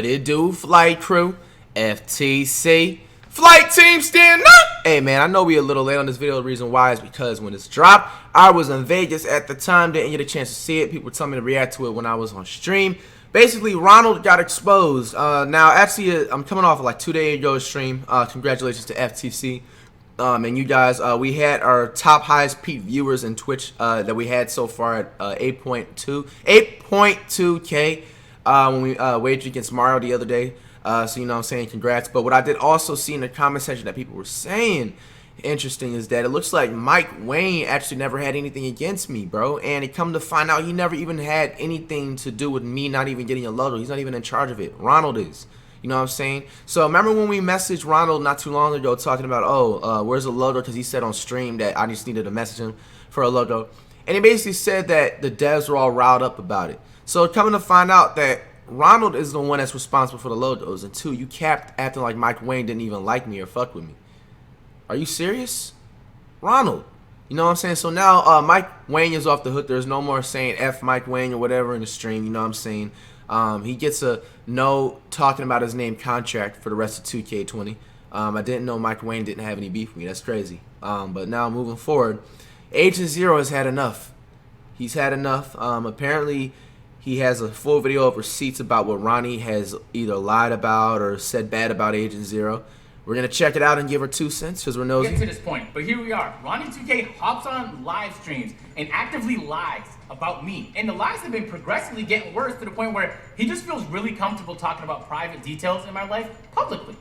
it do, flight crew? FTC. Flight team stand up! Hey man, I know we a little late on this video. The reason why is because when it's dropped, I was in Vegas at the time, didn't get a chance to see it. People were telling me to react to it when I was on stream. Basically, Ronald got exposed. Now, actually, I'm coming off of like 2 days ago stream. Congratulations to FTC. And you guys, we had our top highest peak viewers in Twitch that we had so far at 8.2K when we wagered against Mario the other day. So, you know what I'm saying, congrats. But what I did also see in the comment section that people were saying, interesting, is that it looks like Mike Wang actually never had anything against me, bro. And it come to find out he never even had anything to do with me not even getting a logo. He's not even in charge of it. Ronald is. You know what I'm saying? So remember when we messaged Ronald not too long ago talking about, where's the logo? Because he said on stream that I just needed to message him for a logo. And he basically said that the devs were all riled up about it. So coming to find out that Ronald is the one that's responsible for the logos. And two, you kept acting like Mike Wang didn't even like me or fuck with me. Are you serious? Ronald. You know what I'm saying? So now Mike Wang is off the hook. There's no more saying F Mike Wang or whatever in the stream. You know what I'm saying? He gets a no talking about his name contract for the rest of 2K20. I didn't know Mike Wang didn't have any beef with me. That's crazy. But now moving forward, Agent Zero has had enough. He's had enough. Apparently, he has a full video of receipts about what Ronnie has either lied about or said bad about Agent Zero. We're going to check it out and give her 2 cents because we're nosy. Get to this point, but here we are. Ronnie2K hops on live streams and actively lies about me. And the lies have been progressively getting worse to the point where he just feels really comfortable talking about private details in my life publicly.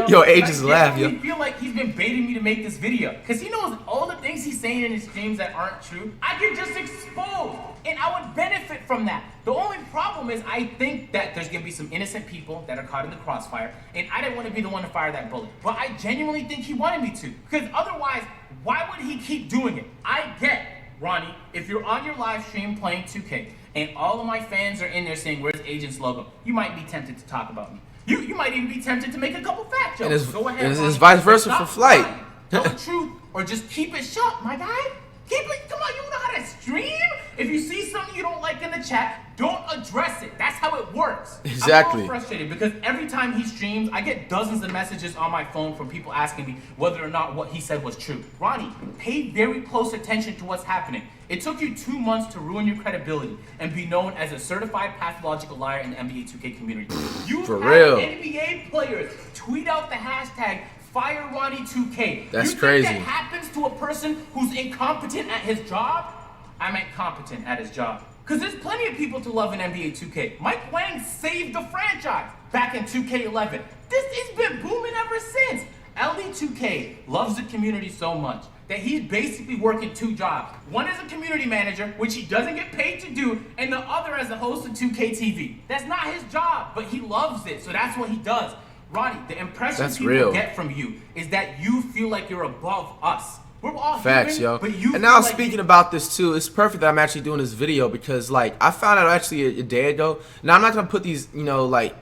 Yo, Agents laugh, yo. I feel like he's been baiting me to make this video because he knows all the things he's saying in his streams that aren't true. I get just exposed, and I would benefit from that. The only problem is I think that there's gonna be some innocent people that are caught in the crossfire, and I didn't want to be the one to fire that bullet. But I genuinely think he wanted me to, because otherwise, why would he keep doing it? I get, Ronnie, if you're on your live stream playing 2K, and all of my fans are in there saying, where's Agent's logo? You might be tempted to talk about me. You might even be tempted to make a couple fact jokes. And Go ahead, it's vice versa for Flight. Tell the truth, or just keep it shut, my guy. Keep it, come on, you know how to stream? If you see something you don't like in the chat, don't address it. That's how it works. Exactly. I'm all frustrated because every time he streams, I get dozens of messages on my phone from people asking me whether or not what he said was true. Ronnie, pay very close attention to what's happening. It took you 2 months to ruin your credibility and be known as a certified pathological liar in the NBA 2K community. You For had real. NBA players tweet out the hashtag Fire Ronnie2K. That's you crazy. Think that happens to a person who's incompetent at his job? I meant competent at his job. Because there's plenty of people to love in NBA 2K. Mike Wang saved the franchise back in 2K11. It's been booming ever since. LD2K loves the community so much that he's basically working 2 jobs. One as a community manager, which he doesn't get paid to do, and the other as a host of 2K TV. That's not his job, but he loves it, so that's what he does. Ronnie, the impression people get from you is that you feel like you're above us. We're all facts, human, yo. but you and now feel like speaking about this too, it's perfect that I'm actually doing this video because like I found out actually a day ago. Now I'm not gonna put these, you know, like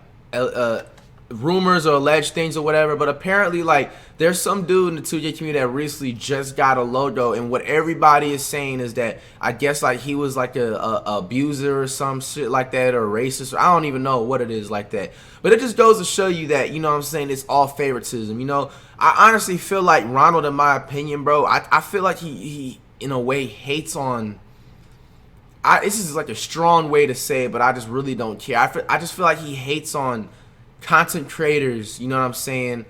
rumors or alleged things or whatever, but apparently like there's some dude in the 2K community that recently just got a logo, and what everybody is saying is that I guess like he was like a abuser or some shit like that, or racist, or I don't even know what it is like that. But it just goes to show you that, you know what I'm saying, it's all favoritism. You know, I honestly feel like Ronald, in my opinion, bro, I feel like he in a way hates on, this is like a strong way to say it, but I just really don't care. I just feel like he hates on content creators, you know what I'm saying,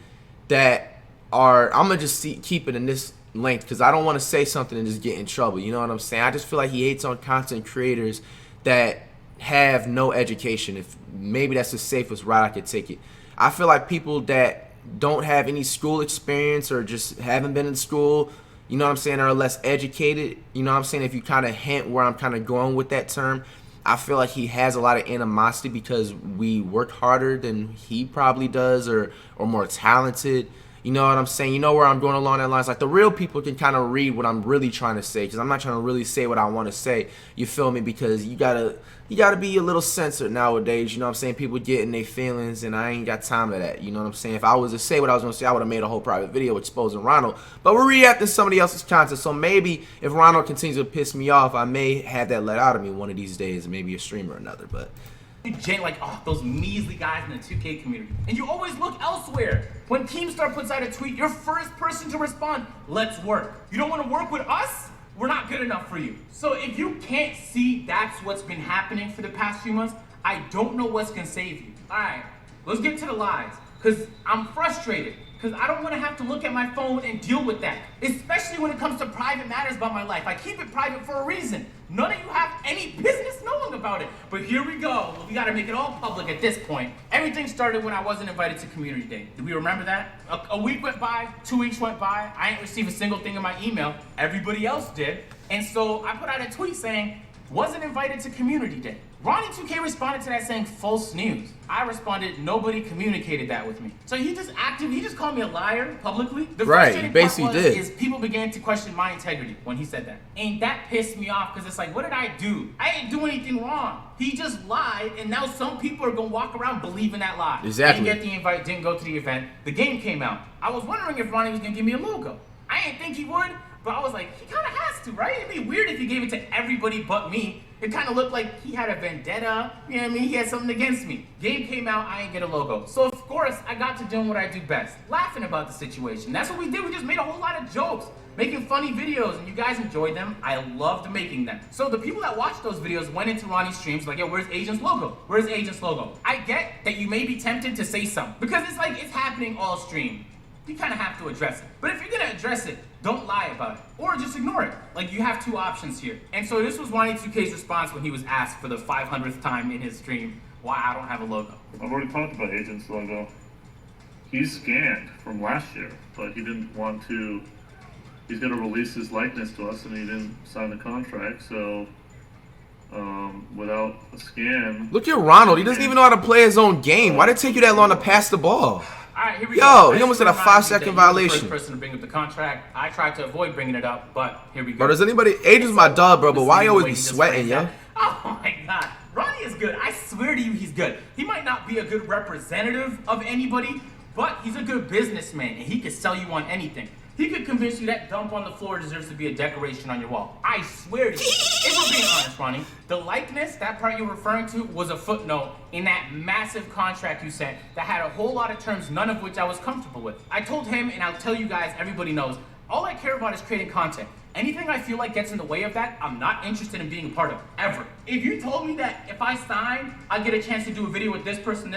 that are, I'm gonna just keep it in this length because I don't want to say something and just get in trouble, you know what I'm saying. I just feel like he hates on content creators that have no education. If maybe that's the safest route I could take it. I feel like people that don't have any school experience or just haven't been in school, you know what I'm saying, are less educated, you know what I'm saying. If you kind of hint where I'm kind of going with that term, I feel like he has a lot of animosity because we work harder than he probably does, or more talented. You know what I'm saying? You know where I'm going along that lines. Like the real people can kind of read what I'm really trying to say, because I'm not trying to really say what I want to say. You feel me? Because you gotta be a little censored nowadays. You know what I'm saying? People get in their feelings, and I ain't got time for that. You know what I'm saying? If I was to say what I was gonna say, I would have made a whole private video exposing Ronald. But we're reacting to somebody else's content, so maybe if Ronald continues to piss me off, I may have that let out of me one of these days, maybe a stream or another. But like, oh, those measly guys in the 2K community. And you always look elsewhere. When Keemstar puts out a tweet, you're first person to respond, let's work. You don't want to work with us? We're not good enough for you. So if you can't see that's what's been happening for the past few months, I don't know what's gonna save you. All right, let's get to the lies, because I'm frustrated. Because I don't want to have to look at my phone and deal with that. Especially when it comes to private matters about my life. I keep it private for a reason. None of you have any business knowing about it. But here we go. We got to make it all public at this point. Everything started when I wasn't invited to Community Day. Do we remember that? A week went by, 2 weeks went by. I didn't receive a single thing in my email. Everybody else did. And so I put out a tweet saying, wasn't invited to Community Day. Ronnie2K responded to that saying false news. I responded, nobody communicated that with me. So he just called me a liar publicly. The Right, basically part did. is people began to question my integrity when he said that. And that pissed me off because it's like, what did I do? I didn't do anything wrong. He just lied, and now some people are gonna walk around believing that lie. Exactly. Didn't get the invite, didn't go to the event. The game came out. I was wondering if Ronnie was gonna give me a logo. I didn't think he would, but I was like, he kind of has to, right? It'd be weird if he gave it to everybody but me. It kind of looked like he had a vendetta. You know what I mean? He had something against me. Game came out, I didn't get a logo. So of course, I got to doing what I do best, laughing about the situation. That's what we did. We just made a whole lot of jokes, making funny videos, and you guys enjoyed them. I loved making them. So the people that watched those videos went into Ronnie's streams like, yo, where's Agent's logo? Where's Agent's logo? I get that you may be tempted to say something because it's like it's happening all stream. You kind of have to address it. But if you're gonna address it, don't lie about it. Or just ignore it. Like, you have two options here. And so this was Ronnie2K's response when he was asked for the 500th time in his stream why I don't have a logo. I've already talked about Agent's logo. He's scanned from last year, but he didn't want to. He's going to release his likeness to us, and he didn't sign the contract. So, without a scan. Look at Ronald. He doesn't even know how to play his own game. Why did it take you that long to pass the ball? All right, here we Yo, go. he almost had a Just to remind 5-second you that you're the violation. First person to bring up the contract. I tried to avoid bringing it up, but here we go. Bro, does anybody... Agent's my dog, bro, but why you always be sweating, yo? Oh my god. Ronnie is good. I swear to you, he's good. He might not be a good representative of anybody, but he's a good businessman, and he could sell you on anything. He could convince you that dump on the floor deserves to be a decoration on your wall. I swear to you. If we're being honest, Ronnie, the likeness, that part you're referring to, was a footnote in that massive contract you sent that had a whole lot of terms, none of which I was comfortable with. I told him, and I'll tell you guys, everybody knows, all I care about is creating content. Anything I feel like gets in the way of that, I'm not interested in being a part of, ever. If you told me that if I sign, I get a chance to do a video with this person,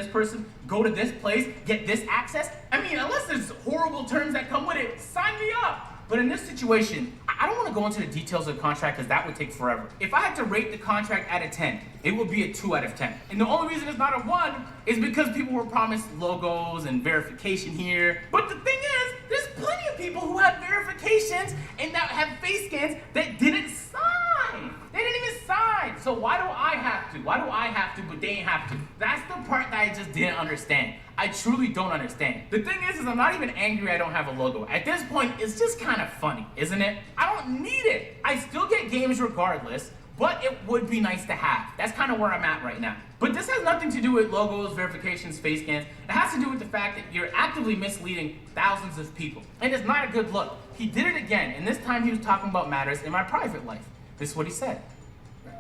go to this place, get this access, I mean, unless there's horrible terms that come with it, sign me up. But in this situation, I don't want to go into the details of the contract because that would take forever. If I had to rate the contract out of 10, it would be a 2 out of 10. And the only reason it's not a 1 is because people were promised logos and verification here. But the thing is, there's plenty of people who have verifications and that have face scans that didn't sign. They didn't even sign. So why do I have to? Why do I have to, but they ain't have to? That's the part that I just didn't understand. I truly don't understand. The thing is I'm not even angry I don't have a logo. At this point, it's just kind of funny, isn't it? I don't need it. I still get games regardless, but it would be nice to have. That's kind of where I'm at right now. But this has nothing to do with logos, verifications, face scans. It has to do with the fact that you're actively misleading thousands of people. And it's not a good look. He did it again, and this time he was talking about matters in my private life. This is what he said.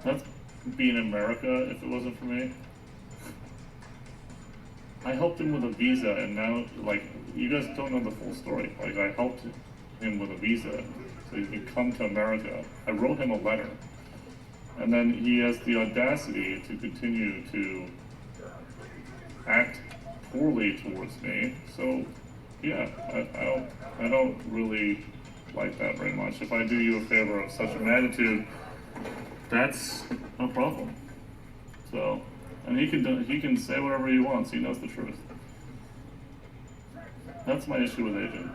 That's being in America if it wasn't for me. I helped him with a visa, and now, like, you guys don't know the full story. Like, I helped him with a visa so he could come to America. I wrote him a letter. And then he has the audacity to continue to act poorly towards me. So, yeah, I don't really like that very much. If I do you a favor of such a magnitude, that's no problem. So, and he can say whatever he wants. He knows the truth. That's my issue with Agent.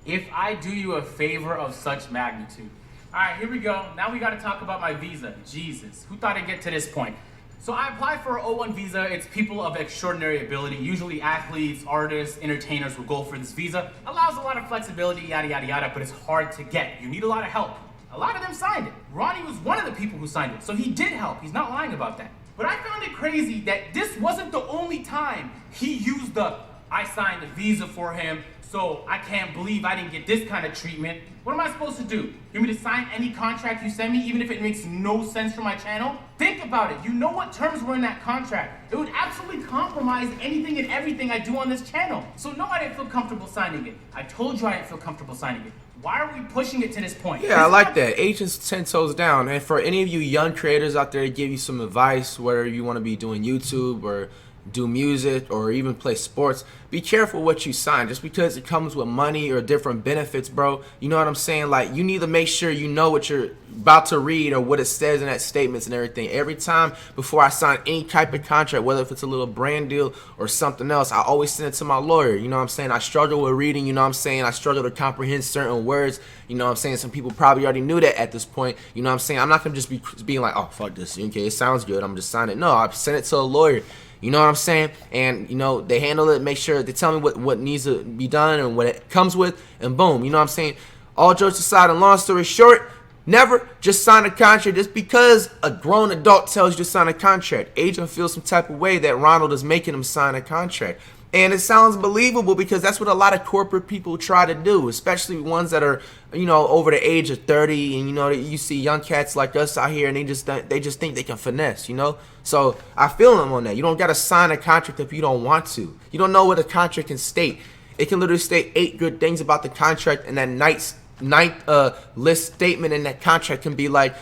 If I do you a favor of such magnitude. All right, here we go. Now we got to talk about my visa. Jesus, who thought I'd get to this point? So I applied for an O1 visa. It's people of extraordinary ability. Usually athletes, artists, entertainers will go for this visa. Allows a lot of flexibility, yada, yada, yada, but it's hard to get. You need a lot of help. A lot of them signed it. Ronnie was one of the people who signed it, so he did help. He's not lying about that. But I found it crazy that this wasn't the only time he used I signed the visa for him so I can't believe I didn't get this kind of treatment. What am I supposed to do? You want me to sign any contract you send me, even if it makes no sense for my channel? Think about it. You know what terms were in that contract. It would absolutely compromise anything and everything I do on this channel. So no, I didn't feel comfortable signing it. I told you I didn't feel comfortable signing it. Why are we pushing it to this point? Yeah, I like that. Agents 10 toes down. And for any of you young creators out there to give you some advice, whether you want to be doing YouTube or do music or even play sports, be careful what you sign. Just because it comes with money or different benefits, bro, you know what I'm saying? Like, you need to make sure you know what you're about to read or what it says in that statements and everything. Every time before I sign any type of contract, whether if it's a little brand deal or something else, I always send it to my lawyer. You know what I'm saying? I struggle with reading, you know what I'm saying? I struggle to comprehend certain words, you know what I'm saying? Some people probably already knew that at this point, you know what I'm saying? I'm not gonna just be being like, oh, fuck this, okay, it sounds good, I'm just signing it. No, I send it to a lawyer. You know what I'm saying? And, you know, they handle it, make sure they tell me what needs to be done and what it comes with, and boom, you know what I'm saying? All jokes aside, and long story short, never just sign a contract just because a grown adult tells you to sign a contract. Agent feels some type of way that Ronald is making him sign a contract. And it sounds believable because that's what a lot of corporate people try to do, especially ones that are, you know, over the age of 30. And, you know, you see young cats like us out here and they just think they can finesse, you know. So I feel them on that. You don't got to sign a contract if you don't want to. You don't know what a contract can state. It can literally state 8 good things about the contract, and that ninth list statement in that contract can be like,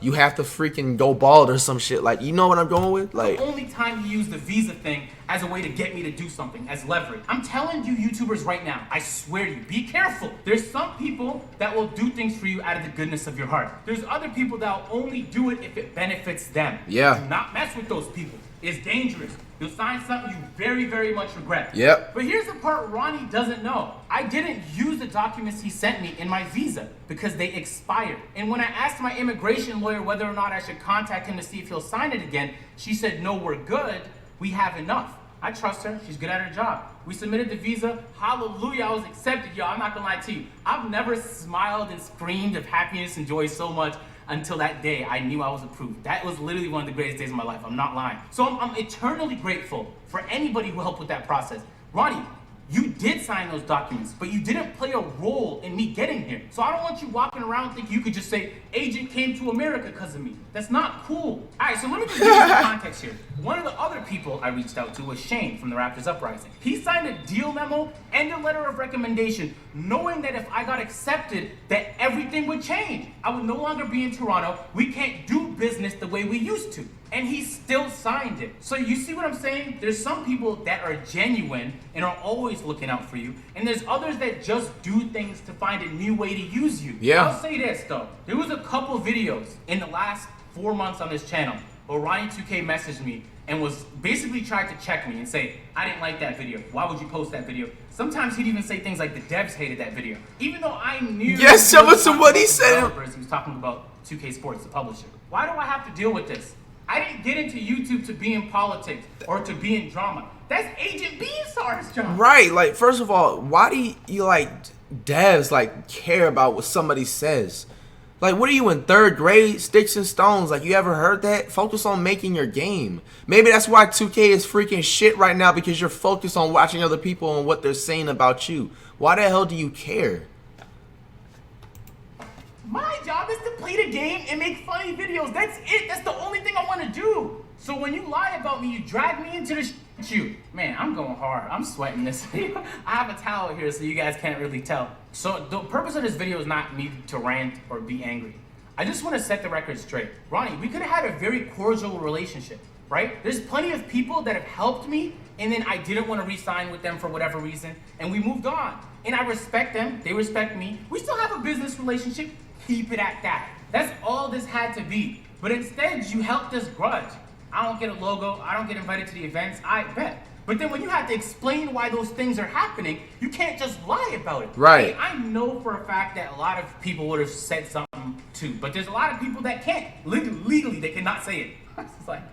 you have to freaking go bald or some shit. Like, you know what I'm going with? Like, the only time you use the visa thing as a way to get me to do something, as leverage. I'm telling you YouTubers right now, I swear to you, be careful. There's some people that will do things for you out of the goodness of your heart. There's other people that will only do it if it benefits them. Yeah. Do not mess with those people. It's dangerous. You'll sign something you very, very much regret. Yep. But here's the part Ronnie doesn't know. I didn't use the documents he sent me in my visa because they expired. And when I asked my immigration lawyer whether or not I should contact him to see if he'll sign it again, she said, no, we're good. We have enough. I trust her. She's good at her job. We submitted the visa. Hallelujah, I was accepted, y'all. I'm not gonna lie to you. I've never smiled and screamed of happiness and joy so much until that day I knew I was approved. That was literally one of the greatest days of my life. I'm not lying. So I'm eternally grateful for anybody who helped with that process. Ronnie, you did sign those documents, but you didn't play a role in me getting here. So I don't want you walking around thinking you could just say, Agent came to America because of me. That's not cool. All right, so let me just give you some context here. One of the other people I reached out to was Shane from the Raptors Uprising. He signed a deal memo and a letter of recommendation, knowing that if I got accepted, that everything would change. I would no longer be in Toronto. We can't do business the way we used to. And he still signed it. So you see what I'm saying? There's some people that are genuine and are always looking out for you. And there's others that just do things to find a new way to use you. Yeah. I'll say this though. There was a couple videos in the last 4 months on this channel where Ronnie2K messaged me and was basically tried to check me and say, I didn't like that video. Why would you post that video? Sometimes he'd even say things like the devs hated that video. Even though I knew— yes, tell us what he said. He was talking about 2K Sports, the publisher. Why do I have to deal with this? I didn't get into YouTube to be in politics or to be in drama. That's Agent Beanstar's job. Right, like, first of all, why do you like devs like care about what somebody says? Like, what are you in 3rd grade? Sticks and stones? Like, you ever heard that? Focus on making your game. Maybe that's why 2K is freaking shit right now, because you're focused on watching other people and what they're saying about you. Why the hell do you care? My job is to play the game and make funny videos. That's it. That's the only thing I want to do. So when you lie about me, you drag me into the shoot. Man, I'm going hard. I'm sweating this video. I have a towel here so you guys can't really tell. So the purpose of this video is not me to rant or be angry. I just want to set the record straight. Ronnie, we could have had a very cordial relationship, right? There's plenty of people that have helped me, and then I didn't want to re-sign with them for whatever reason, and we moved on. And I respect them. They respect me. We still have a business relationship. Keep it at that. That's all this had to be. But instead, you held this grudge. I don't get a logo. I don't get invited to the events. I bet. But then when you have to explain why those things are happening, you can't just lie about it. Right. Hey, I know for a fact that a lot of people would have said something too, but there's a lot of people that can't. Legally, they cannot say it. It's like,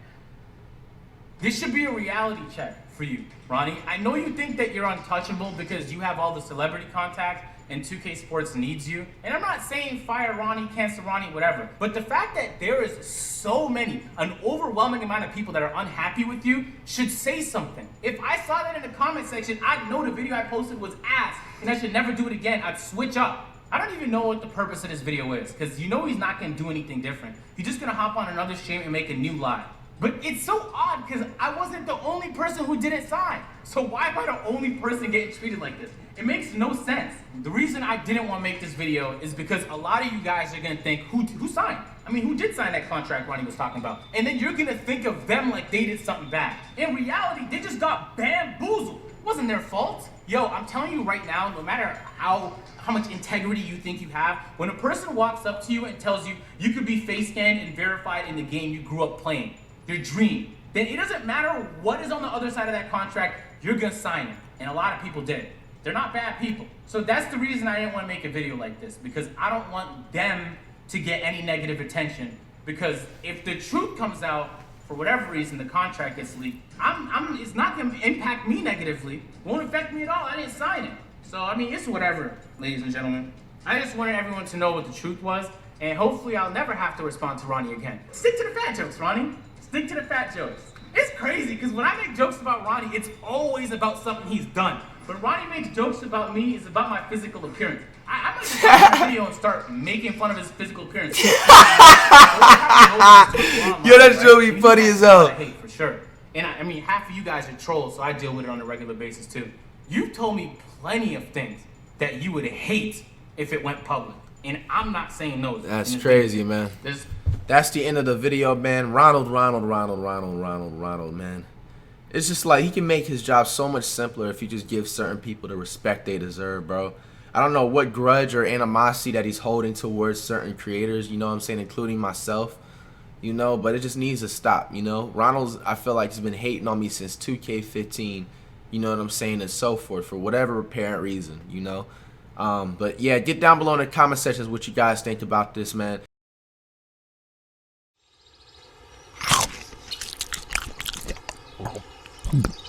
this should be a reality check for you, Ronnie. I know you think that you're untouchable because you have all the celebrity contacts and 2K Sports needs you. And I'm not saying fire Ronnie, cancel Ronnie, whatever. But the fact that there is so many, an overwhelming amount of people that are unhappy with you should say something. If I saw that in the comment section, I'd know the video I posted was ass and I should never do it again. I'd switch up. I don't even know what the purpose of this video is, because you know he's not going to do anything different. He's just going to hop on another stream and make a new live. But it's so odd because I wasn't the only person who didn't sign. So why am I the only person getting treated like this? It makes no sense. The reason I didn't want to make this video is because a lot of you guys are going to think, who signed? I mean, who did sign that contract Ronnie was talking about? And then you're going to think of them like they did something bad. In reality, they just got bamboozled. It wasn't their fault. Yo, I'm telling you right now, no matter how much integrity you think you have, when a person walks up to you and tells you you could be face scanned and verified in the game you grew up playing, your dream, then it doesn't matter what is on the other side of that contract, you're gonna sign it. And a lot of people did. They're not bad people. So that's the reason I didn't want to make a video like this, because I don't want them to get any negative attention. Because if the truth comes out, for whatever reason, the contract gets leaked, it's not gonna impact me negatively. It won't affect me at all. I didn't sign it. So, I mean, it's whatever, ladies and gentlemen. I just wanted everyone to know what the truth was, and hopefully I'll never have to respond to Ronnie again. Stick to the fat jokes, Ronnie. Stick to the fat jokes. It's crazy, because when I make jokes about Ronnie, it's always about something he's done. When Ronnie makes jokes about me, it's about my physical appearance. I might just watch this video and start making fun of his physical appearance. Yo, that's really funny as hell. I hate for sure. And I mean, half of you guys are trolls, so I deal with it on a regular basis too. You've told me plenty of things that you would hate if it went public, and I'm not saying those. That's crazy, man. That's the end of the video, man. Ronald, man. It's just like he can make his job so much simpler if he just gives certain people the respect they deserve, bro. I don't know what grudge or animosity that he's holding towards certain creators, you know what I'm saying, including myself, you know, but it just needs to stop, you know. Ronald's, I feel like, he's been hating on me since 2K15, you know what I'm saying, and so forth, for whatever apparent reason, you know. But yeah, get down below in the comment sections what you guys think about this, man. Mm-hmm.